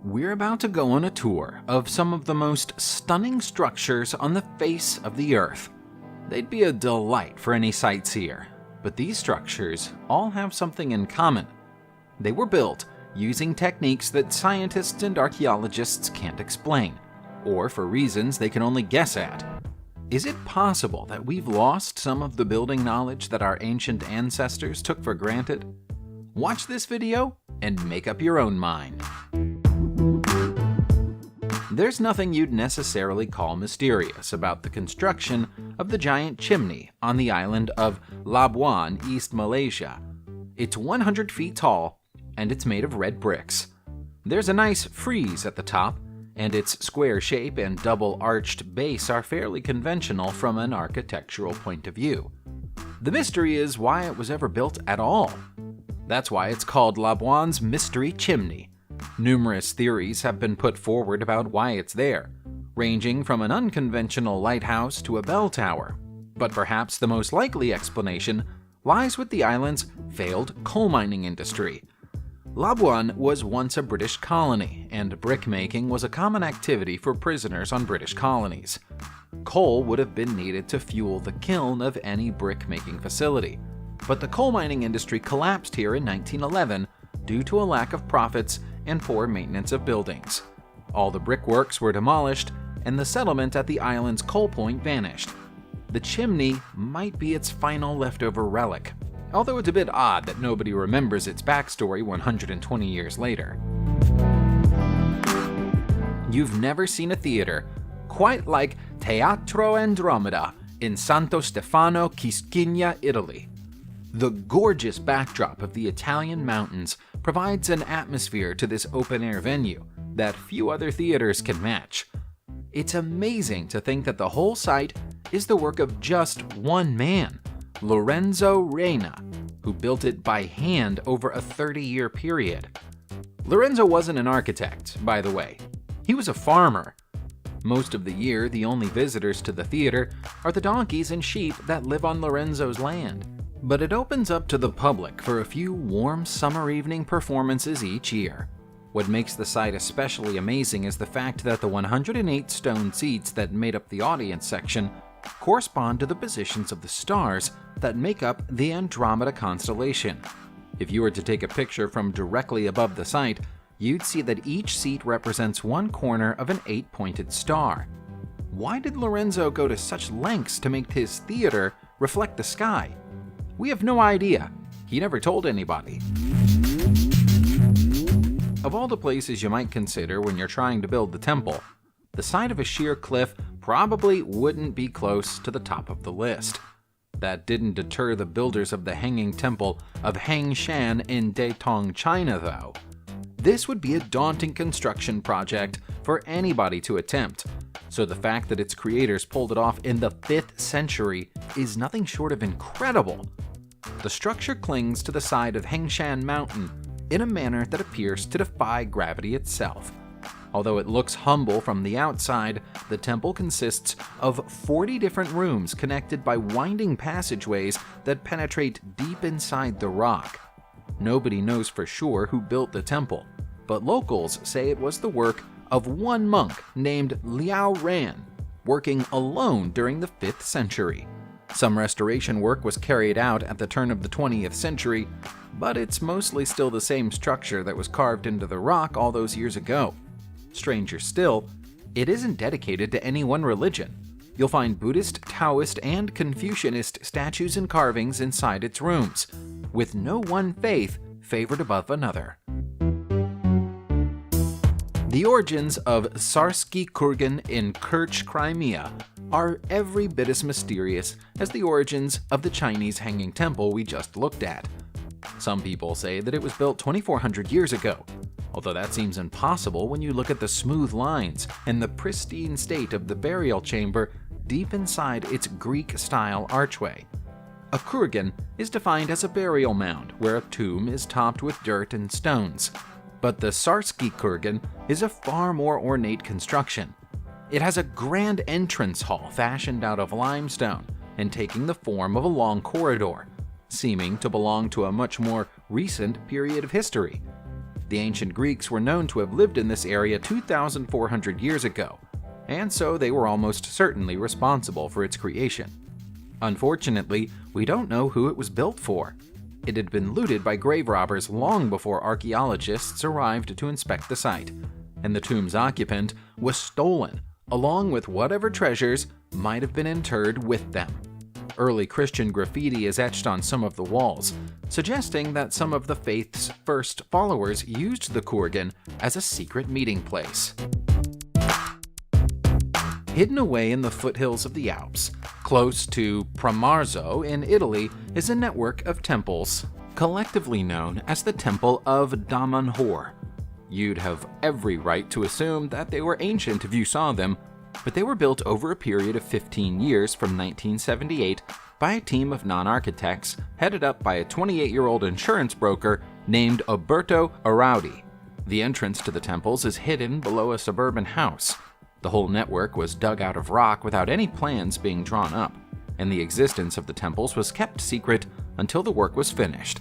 We're about to go on a tour of some of the most stunning structures on the face of the Earth. They'd be a delight for any sightseer, but these structures all have something in common. They were built using techniques that scientists and archaeologists can't explain, or for reasons they can only guess at. Is it possible that we've lost some of the building knowledge that our ancient ancestors took for granted? Watch this video and make up your own mind. There's nothing you'd necessarily call mysterious about the construction of the giant chimney on the island of Labuan, East Malaysia. It's 100 feet tall, and it's made of red bricks. There's a nice frieze at the top, and its square shape and double-arched base are fairly conventional from an architectural point of view. The mystery is why it was ever built at all. That's why it's called Labuan's Mystery Chimney. Numerous theories have been put forward about why it's there, ranging from an unconventional lighthouse to a bell tower. But perhaps the most likely explanation lies with the island's failed coal mining industry. Labuan was once a British colony, and brickmaking was a common activity for prisoners on British colonies. Coal would have been needed to fuel the kiln of any brickmaking facility, but the coal mining industry collapsed here in 1911 due to a lack of profits and poor maintenance of buildings. All the brickworks were demolished, and the settlement at the island's coal point vanished. The chimney might be its final leftover relic, although it's a bit odd that nobody remembers its backstory 120 years later. You've never seen a theater quite like Teatro Andromeda in Santo Stefano, Quisquiglia, Italy. The gorgeous backdrop of the Italian mountains provides an atmosphere to this open-air venue that few other theaters can match. It's amazing to think that the whole site is the work of just one man, Lorenzo Reina, who built it by hand over a 30-year period. Lorenzo wasn't an architect, by the way. He was a farmer. Most of the year, the only visitors to the theater are the donkeys and sheep that live on Lorenzo's land. But it opens up to the public for a few warm summer evening performances each year. What makes the site especially amazing is the fact that the 108 stone seats that made up the audience section correspond to the positions of the stars that make up the Andromeda constellation. If you were to take a picture from directly above the site, you'd see that each seat represents one corner of an 8-pointed star. Why did Lorenzo go to such lengths to make his theater reflect the sky? We have no idea. He never told anybody. Of all the places you might consider when you're trying to build the temple, the side of a sheer cliff probably wouldn't be close to the top of the list. That didn't deter the builders of the Hanging Temple of Hangshan in Datong, China, though. This would be a daunting construction project for anybody to attempt, so the fact that its creators pulled it off in the 5th century is nothing short of incredible. The structure clings to the side of Hengshan Mountain in a manner that appears to defy gravity itself. Although it looks humble from the outside, the temple consists of 40 different rooms connected by winding passageways that penetrate deep inside the rock. Nobody knows for sure who built the temple, but locals say it was the work of one monk named Liao Ran, working alone during the 5th century. Some restoration work was carried out at the turn of the 20th century, but it's mostly still the same structure that was carved into the rock all those years ago. Stranger still, it isn't dedicated to any one religion. You'll find Buddhist, Taoist, and Confucianist statues and carvings inside its rooms, with no one faith favored above another. The origins of Tsarski Kurgan in Kerch, Crimea, are every bit as mysterious as the origins of the Chinese Hanging Temple we just looked at. Some people say that it was built 2,400 years ago, although that seems impossible when you look at the smooth lines and the pristine state of the burial chamber deep inside its Greek-style archway. A kurgan is defined as a burial mound where a tomb is topped with dirt and stones, but the Tsarski Kurgan is a far more ornate construction. It has a grand entrance hall fashioned out of limestone and taking the form of a long corridor, seeming to belong to a much more recent period of history. The ancient Greeks were known to have lived in this area 2,400 years ago, and so they were almost certainly responsible for its creation. Unfortunately, we don't know who it was built for. It had been looted by grave robbers long before archaeologists arrived to inspect the site, and the tomb's occupant was stolen, along with whatever treasures might have been interred with them. Early Christian graffiti is etched on some of the walls, suggesting that some of the faith's first followers used the kurgan as a secret meeting place. Hidden away in the foothills of the Alps, close to Pramarzo in Italy, is a network of temples, collectively known as the Temple of Damanhur. You'd have every right to assume that they were ancient if you saw them, but they were built over a period of 15 years from 1978 by a team of non-architects headed up by a 28-year-old insurance broker named Alberto Araudi. The entrance to the temples is hidden below a suburban house. The whole network was dug out of rock without any plans being drawn up, and the existence of the temples was kept secret until the work was finished.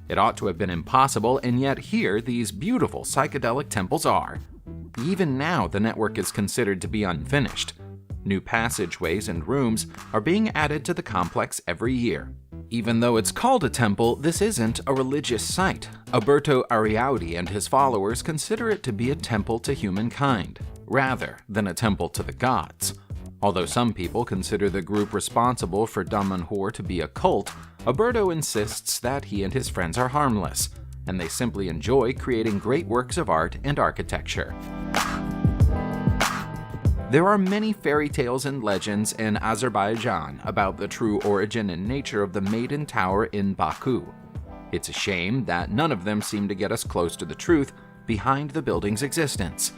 It ought to have been impossible, and yet here these beautiful psychedelic temples are. Even now, the network is considered to be unfinished. New passageways and rooms are being added to the complex every year. Even though it's called a temple, this isn't a religious site. Alberto Ariaudi and his followers consider it to be a temple to humankind, rather than a temple to the gods. Although some people consider the group responsible for Damanhur to be a cult, Alberto insists that he and his friends are harmless, and they simply enjoy creating great works of art and architecture. There are many fairy tales and legends in Azerbaijan about the true origin and nature of the Maiden Tower in Baku. It's a shame that none of them seem to get us close to the truth behind the building's existence.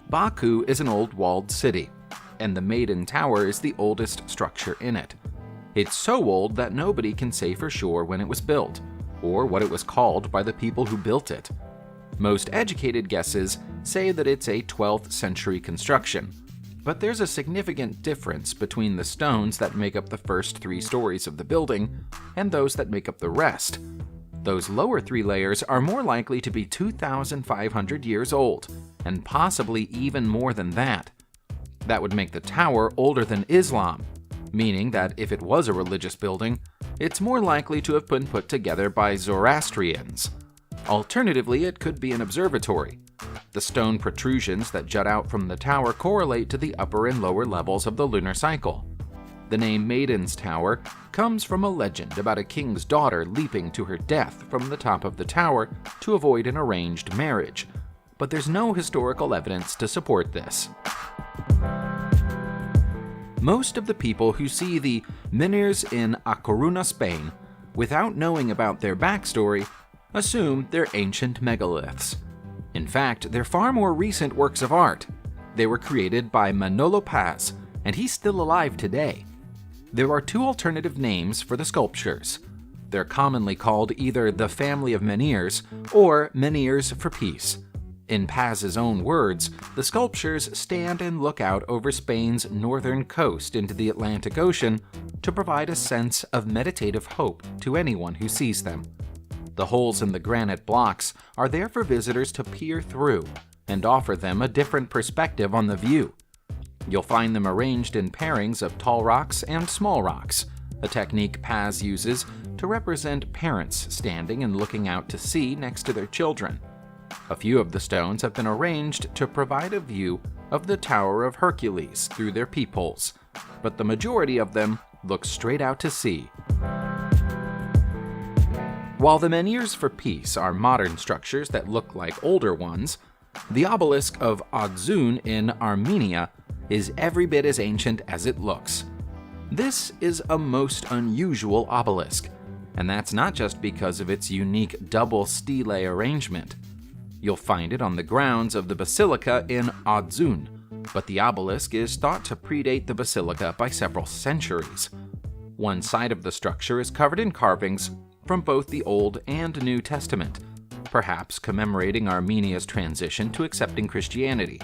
Baku is an old walled city, and the Maiden Tower is the oldest structure in it. It's so old that nobody can say for sure when it was built, or what it was called by the people who built it. Most educated guesses say that it's a 12th century construction, but there's a significant difference between the stones that make up the first 3 stories of the building and those that make up the rest. Those lower 3 layers are more likely to be 2,500 years old, and possibly even more than that. That would make the tower older than Islam, meaning that if it was a religious building, it's more likely to have been put together by Zoroastrians. Alternatively, it could be an observatory. The stone protrusions that jut out from the tower correlate to the upper and lower levels of the lunar cycle. The name Maiden's Tower comes from a legend about a king's daughter leaping to her death from the top of the tower to avoid an arranged marriage, but there's no historical evidence to support this. Most of the people who see the menhirs in A Coruña, Spain, without knowing about their backstory, assume they're ancient megaliths. In fact, they're far more recent works of art. They were created by Manolo Paz, and he's still alive today. There are 2 alternative names for the sculptures. They're commonly called either the family of menhirs or menhirs for peace. In Paz's own words, the sculptures stand and look out over Spain's northern coast into the Atlantic Ocean to provide a sense of meditative hope to anyone who sees them. The holes in the granite blocks are there for visitors to peer through and offer them a different perspective on the view. You'll find them arranged in pairings of tall rocks and small rocks, a technique Paz uses to represent parents standing and looking out to sea next to their children. A few of the stones have been arranged to provide a view of the Tower of Hercules through their peepholes, but the majority of them look straight out to sea. While the menhirs for peace are modern structures that look like older ones, the obelisk of Odzun in Armenia is every bit as ancient as it looks. This is a most unusual obelisk, and that's not just because of its unique double stele arrangement. You'll find it on the grounds of the basilica in Odzun, but the obelisk is thought to predate the basilica by several centuries. One side of the structure is covered in carvings from both the Old and New Testament, perhaps commemorating Armenia's transition to accepting Christianity.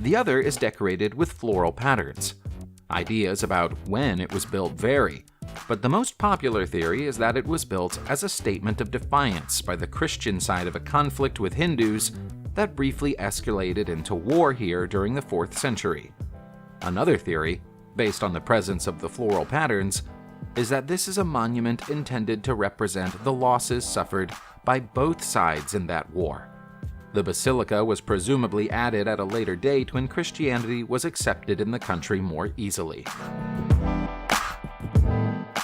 The other is decorated with floral patterns. Ideas about when it was built vary. But the most popular theory is that it was built as a statement of defiance by the Christian side of a conflict with Hindus that briefly escalated into war here during the 4th century. Another theory, based on the presence of the floral patterns, is that this is a monument intended to represent the losses suffered by both sides in that war. The basilica was presumably added at a later date when Christianity was accepted in the country more easily.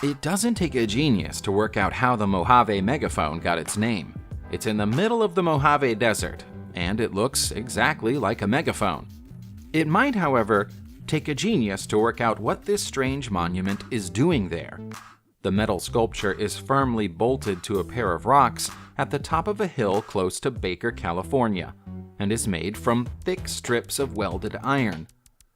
It doesn't take a genius to work out how the Mojave megaphone got its name. It's in the middle of the Mojave Desert, and it looks exactly like a megaphone. It might, however, take a genius to work out what this strange monument is doing there. The metal sculpture is firmly bolted to a pair of rocks at the top of a hill close to Baker, California, and is made from thick strips of welded iron.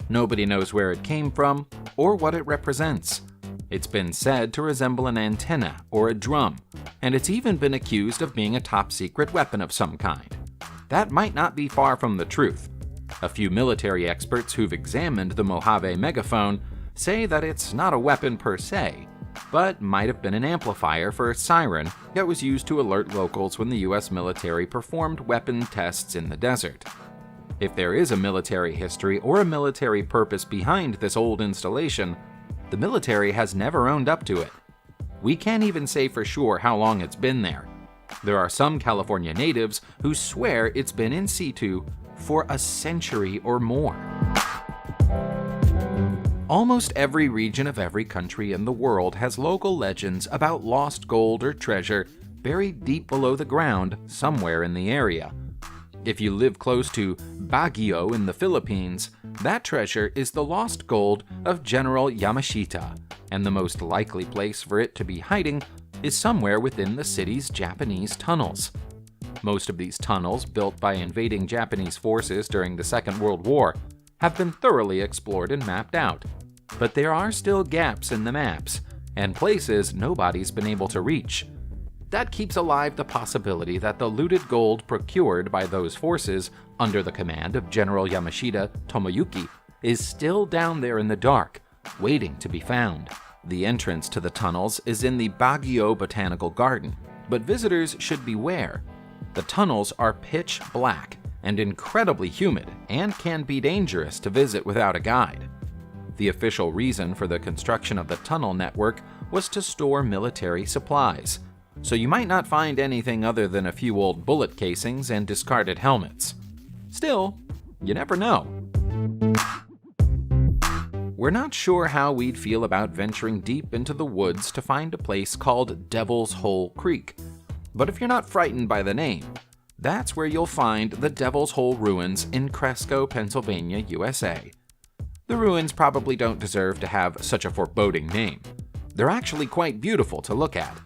Nobody knows where it came from or what it represents. It's been said to resemble an antenna or a drum, and it's even been accused of being a top-secret weapon of some kind. That might not be far from the truth. A few military experts who've examined the Mojave megaphone say that it's not a weapon per se, but might have been an amplifier for a siren that was used to alert locals when the US military performed weapon tests in the desert. If there is a military history or a military purpose behind this old installation, the military has never owned up to it. We can't even say for sure how long it's been there. There are some California natives who swear it's been in situ for a century or more. Almost every region of every country in the world has local legends about lost gold or treasure buried deep below the ground somewhere in the area. If you live close to Baguio in the Philippines, that treasure is the lost gold of General Yamashita, and the most likely place for it to be hiding is somewhere within the city's Japanese tunnels. Most of these tunnels, built by invading Japanese forces during the Second World War, have been thoroughly explored and mapped out. But there are still gaps in the maps, and places nobody's been able to reach. That keeps alive the possibility that the looted gold procured by those forces under the command of General Yamashita Tomoyuki is still down there in the dark, waiting to be found. The entrance to the tunnels is in the Baguio Botanical Garden, but visitors should beware. The tunnels are pitch black and incredibly humid and can be dangerous to visit without a guide. The official reason for the construction of the tunnel network was to store military supplies, so you might not find anything other than a few old bullet casings and discarded helmets. Still, you never know. We're not sure how we'd feel about venturing deep into the woods to find a place called Devil's Hole Creek, but if you're not frightened by the name, that's where you'll find the Devil's Hole ruins in Cresco, Pennsylvania, USA. The ruins probably don't deserve to have such a foreboding name. They're actually quite beautiful to look at,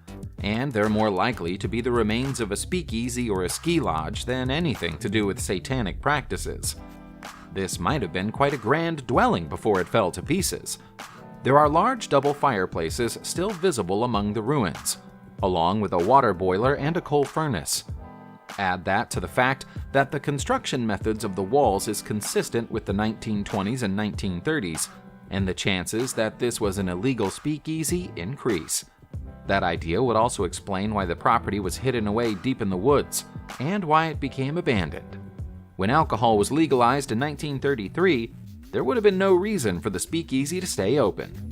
and they're more likely to be the remains of a speakeasy or a ski lodge than anything to do with satanic practices. This might have been quite a grand dwelling before it fell to pieces. There are large double fireplaces still visible among the ruins, along with a water boiler and a coal furnace. Add that to the fact that the construction methods of the walls is consistent with the 1920s and 1930s, and the chances that this was an illegal speakeasy increase. That idea would also explain why the property was hidden away deep in the woods, and why it became abandoned. When alcohol was legalized in 1933, there would have been no reason for the speakeasy to stay open.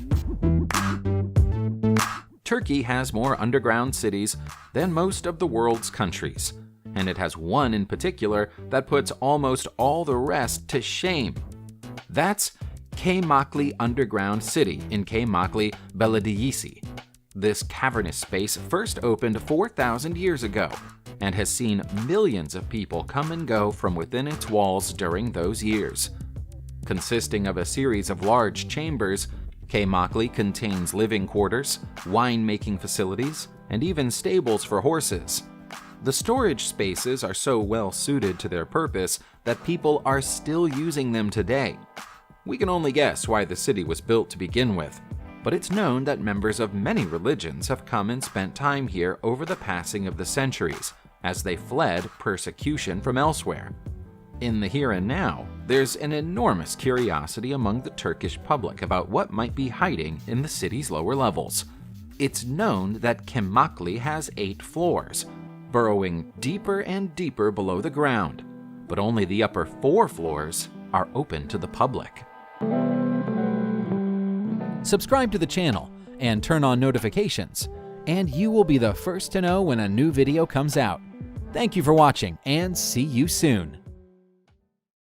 Turkey has more underground cities than most of the world's countries, and it has one in particular that puts almost all the rest to shame. That's Kaymakli Underground City in Kaymakli, Belediyesi. This cavernous space first opened 4,000 years ago and has seen millions of people come and go from within its walls during those years. Consisting of a series of large chambers, Kaymakli contains living quarters, wine-making facilities, and even stables for horses. The storage spaces are so well suited to their purpose that people are still using them today. We can only guess why the city was built to begin with, but it's known that members of many religions have come and spent time here over the passing of the centuries, as they fled persecution from elsewhere. In the here and now, there's an enormous curiosity among the Turkish public about what might be hiding in the city's lower levels. It's known that Kemakli has 8 floors, burrowing deeper and deeper below the ground, but only the upper 4 floors are open to the public. Subscribe to the channel and turn on notifications, and you will be the first to know when a new video comes out. Thank you for watching, and see you soon.